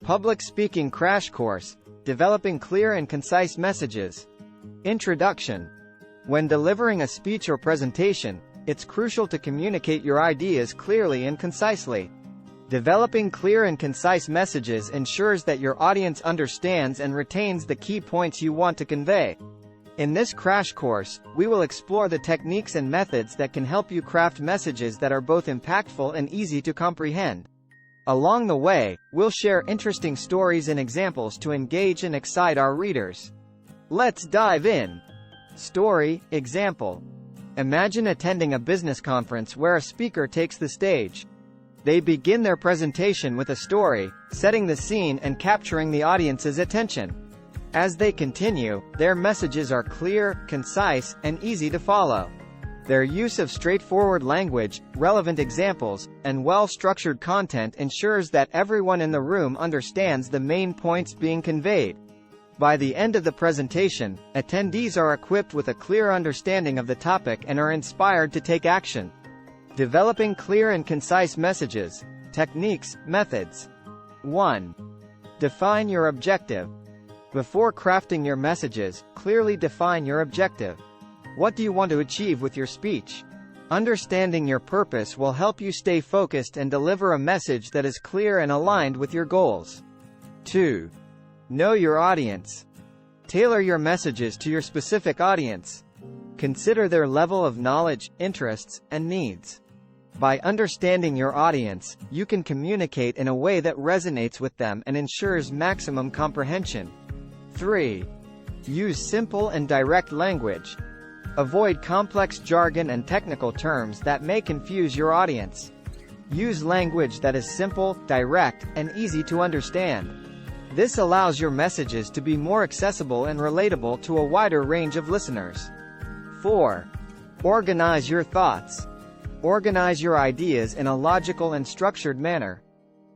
Public speaking crash course, developing clear and concise messages. Introduction. When delivering a speech or presentation, it's crucial to communicate your ideas clearly and concisely. Developing clear and concise messages ensures that your audience understands and retains the key points you want to convey. In this crash course, we will explore the techniques and methods that can help you craft messages that are both impactful and easy to comprehend. Along the way, we'll share interesting stories and examples to engage and excite our readers. Let's dive in. Story, example. Imagine attending a business conference where a speaker takes the stage. They begin their presentation with a story, setting the scene and capturing the audience's attention. As they continue, their messages are clear, concise, and easy to follow. Their use of straightforward language, relevant examples, and well-structured content ensures that everyone in the room understands the main points being conveyed. By the end of the presentation, attendees are equipped with a clear understanding of the topic and are inspired to take action. Developing clear and concise messages. Techniques, methods. 1. Define your objective. Before crafting your messages, clearly define your objective. What do you want to achieve with your speech? Understanding your purpose will help you stay focused and deliver a message that is clear and aligned with your goals. 2. Know your audience. Tailor your messages to your specific audience. Consider their level of knowledge, interests, and needs. By understanding your audience, you can communicate in a way that resonates with them and ensures maximum comprehension. 3. Use simple and direct language. Avoid complex jargon and technical terms that may confuse your audience. Use language that is simple, direct, and easy to understand. This allows your messages to be more accessible and relatable to a wider range of listeners. 4. Organize your thoughts. Organize your ideas in a logical and structured manner.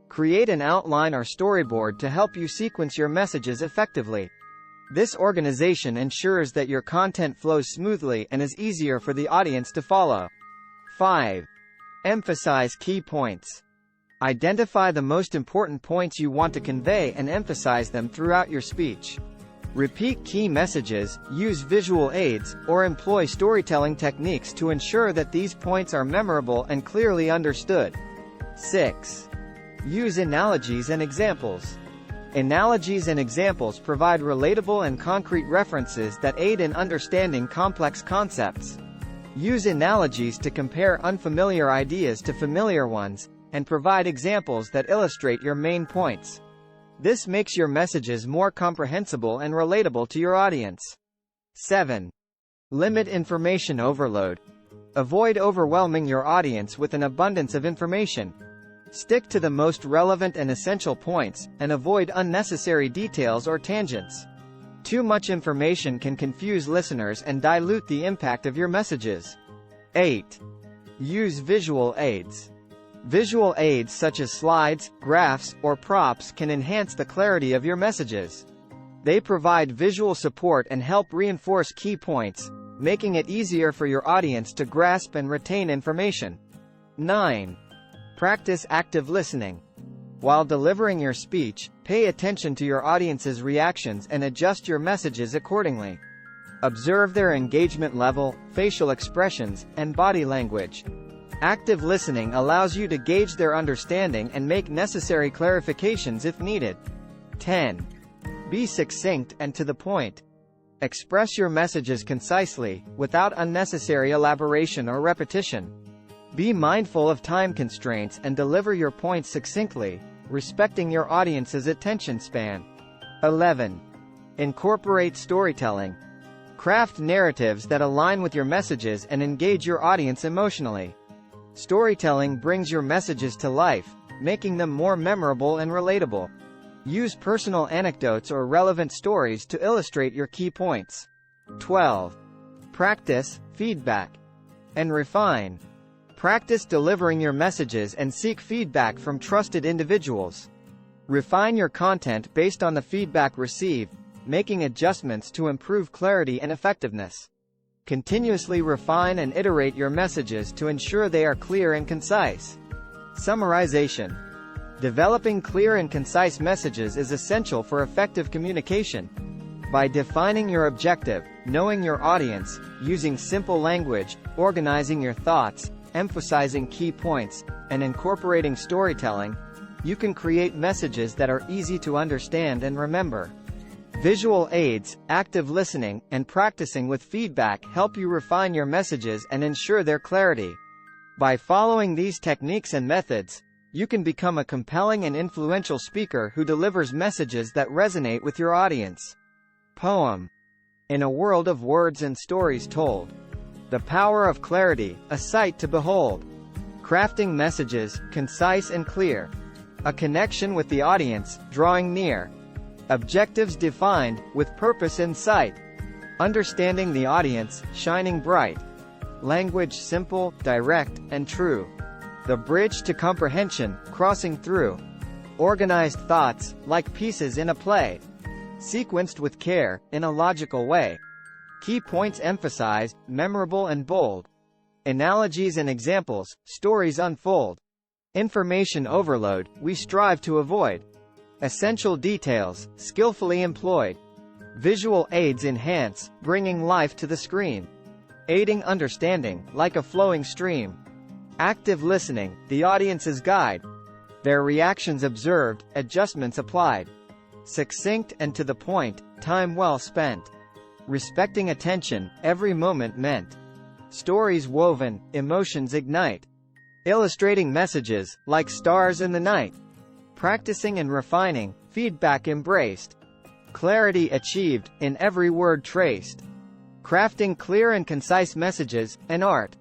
Create an outline or storyboard to help you sequence your messages effectively. This organization ensures that your content flows smoothly and is easier for the audience to follow. 5. Emphasize key points. Identify the most important points you want to convey and emphasize them throughout your speech. Repeat key messages, use visual aids, or employ storytelling techniques to ensure that these points are memorable and clearly understood. 6. Use analogies and examples. Analogies and examples provide relatable and concrete references that aid in understanding complex concepts. Use analogies to compare unfamiliar ideas to familiar ones, and provide examples that illustrate your main points. This makes your messages more comprehensible and relatable to your audience. 7. Limit information overload. Avoid overwhelming your audience with an abundance of information. Stick to the most relevant and essential points, and avoid unnecessary details or tangents. Too much information can confuse listeners and dilute the impact of your messages. 8. Use visual aids. Visual aids such as slides, graphs, or props can enhance the clarity of your messages. They provide visual support and help reinforce key points, making it easier for your audience to grasp and retain information. 9. Practice active listening. While delivering your speech, pay attention to your audience's reactions and adjust your messages accordingly. Observe their engagement level, facial expressions, and body language. Active listening allows you to gauge their understanding and make necessary clarifications if needed. 10. Be succinct and to the point. Express your messages concisely, without unnecessary elaboration or repetition. Be mindful of time constraints and deliver your points succinctly, respecting your audience's attention span. 11. Incorporate storytelling. Craft narratives that align with your messages and engage your audience emotionally. Storytelling brings your messages to life, making them more memorable and relatable. Use personal anecdotes or relevant stories to illustrate your key points. 12. Practice, feedback, and refine. Practice delivering your messages and seek feedback from trusted individuals. Refine your content based on the feedback received, making adjustments to improve clarity and effectiveness. Continuously refine and iterate your messages to ensure they are clear and concise. Summarization. Developing clear and concise messages is essential for effective communication. By defining your objective, knowing your audience, using simple language, organizing your thoughts, emphasizing key points, and incorporating storytelling, you can create messages that are easy to understand and remember. Visual aids, active listening, and practicing with feedback help you refine your messages and ensure their clarity. By following these techniques and methods, you can become a compelling and influential speaker who delivers messages that resonate with your audience. Poem. In a world of words and stories told. The power of clarity, a sight to behold. Crafting messages, concise and clear. A connection with the audience, drawing near. Objectives defined, with purpose in sight. Understanding the audience, shining bright. Language simple, direct, and true. The bridge to comprehension, crossing through. Organized thoughts, like pieces in a play. Sequenced with care, in a logical way. Key points emphasized, memorable and bold. Analogies and examples, stories unfold. Information overload, we strive to avoid. Essential details, skillfully employed. Visual aids enhance, bringing life to the screen. Aiding understanding, like a flowing stream. Active listening, the audience's guide. Their reactions observed, adjustments applied. Succinct and to the point, time well spent. Respecting attention, every moment meant. Stories woven, emotions ignite. Illustrating messages, like stars in the night. Practicing and refining, feedback embraced. Clarity achieved, in every word traced. Crafting clear and concise messages, an art.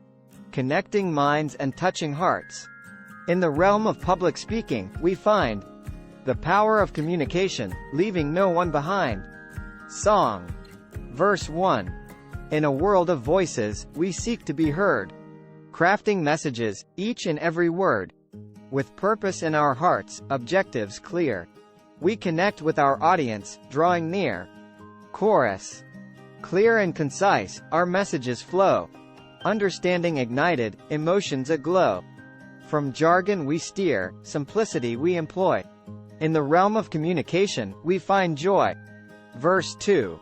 Connecting minds and touching hearts. In the realm of public speaking, we find the power of communication, leaving no one behind. Song. Verse 1. In a world of voices, we seek to be heard. Crafting messages, each and every word. With purpose in our hearts, objectives clear. We connect with our audience, drawing near. Chorus. Clear and concise, our messages flow. Understanding ignited, emotions aglow. From jargon we steer, simplicity we employ. In the realm of communication, we find joy. Verse 2.